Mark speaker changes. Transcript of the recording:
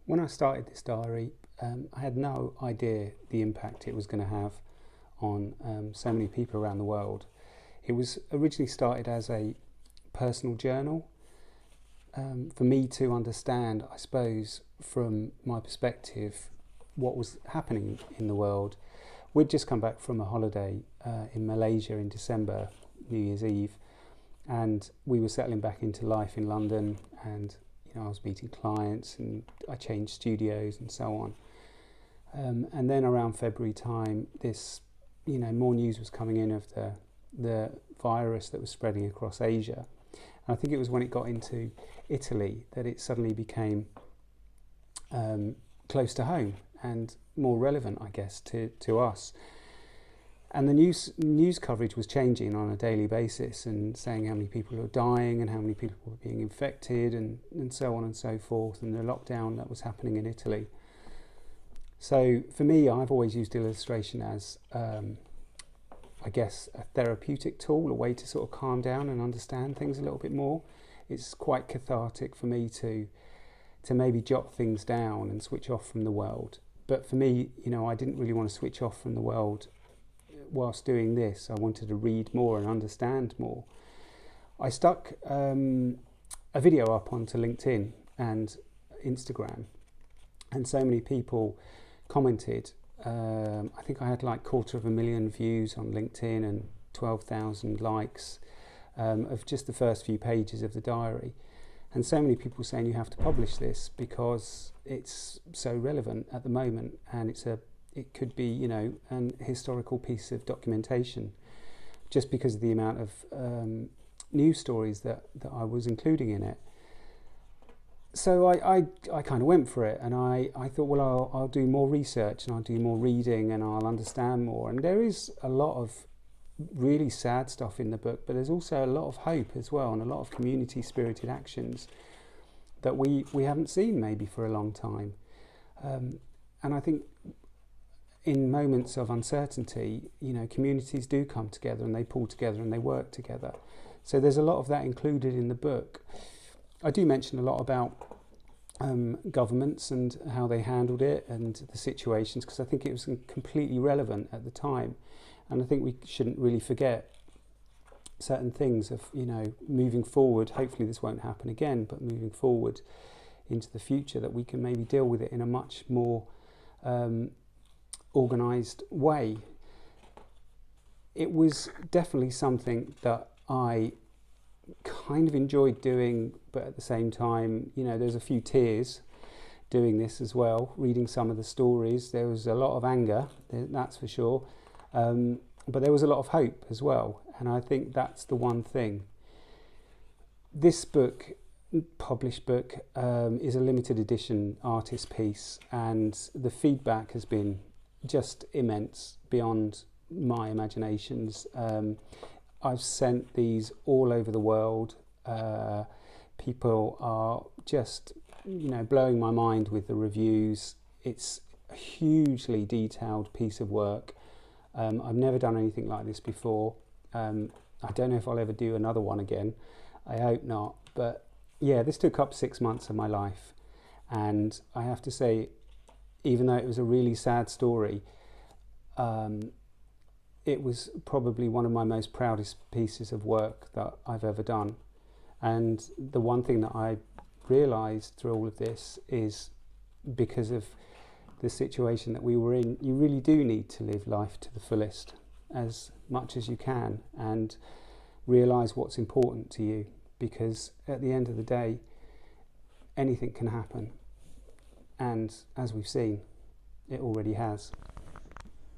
Speaker 1: When I started this diary, I had no idea the impact it was going to have on so many people around the world. It was originally started as a personal journal for me to understand, I suppose, from my perspective, what was happening in the world. We'd just come back from a holiday in Malaysia in December, New Year's Eve, and we were settling back into life in London, and I was meeting clients and I changed studios and so on. And then around February time, this, more news was coming in of the virus that was spreading across Asia. And I think it was when it got into Italy that it suddenly became close to home and more relevant, I guess, to us. And the news coverage was changing on a daily basis and saying how many people were dying and how many people were being infected and so on and so forth, and the lockdown that was happening in Italy. So for me, I've always used illustration as, I guess, a therapeutic tool, a way to sort of calm down and understand things a little bit more. It's quite cathartic for me to maybe jot things down and switch off from the world. But for me, I didn't really want to switch off from the world whilst doing this. I wanted to read more and understand more. I stuck a video up onto LinkedIn and Instagram, and so many people commented. I think I had like 250,000 views on LinkedIn and 12,000 likes of just the first few pages of the diary, and so many people saying you have to publish this because it's so relevant at the moment, and it could be, an historical piece of documentation, just because of the amount of news stories that I was including in it. So I kind of went for it, and I thought, well, I'll do more research and I'll do more reading and I'll understand more. And there is a lot of really sad stuff in the book, but there's also a lot of hope as well, and a lot of community-spirited actions that we haven't seen maybe for a long time. And I think in moments of uncertainty, communities do come together and they pull together and they work together. So there's a lot of that included in the book. I do mention a lot about governments and how they handled it and the situations, because I think it was completely relevant at the time. And I think we shouldn't really forget certain things of, moving forward. Hopefully this won't happen again, but moving forward into the future, that we can maybe deal with it in a much more organised way. It was definitely something that I kind of enjoyed doing, but at the same time, there's a few tears doing this as well, reading some of the stories. There was a lot of anger, that's for sure, but there was a lot of hope as well, and I think that's the one thing. This book, published book, is a limited edition artist piece, and the feedback has been just immense, beyond my imaginations. I've sent these all over the world. People are just, blowing my mind with the reviews. It's a hugely detailed piece of work. I've never done anything like this before. I don't know if I'll ever do another one again. I hope not. But yeah, this took up 6 months of my life. And I have to say, even though it was a really sad story, it was probably one of my most proudest pieces of work that I've ever done. And the one thing that I realised through all of this is, because of the situation that we were in, you really do need to live life to the fullest as much as you can, and realise what's important to you, because at the end of the day, anything can happen. And as we've seen, it already has.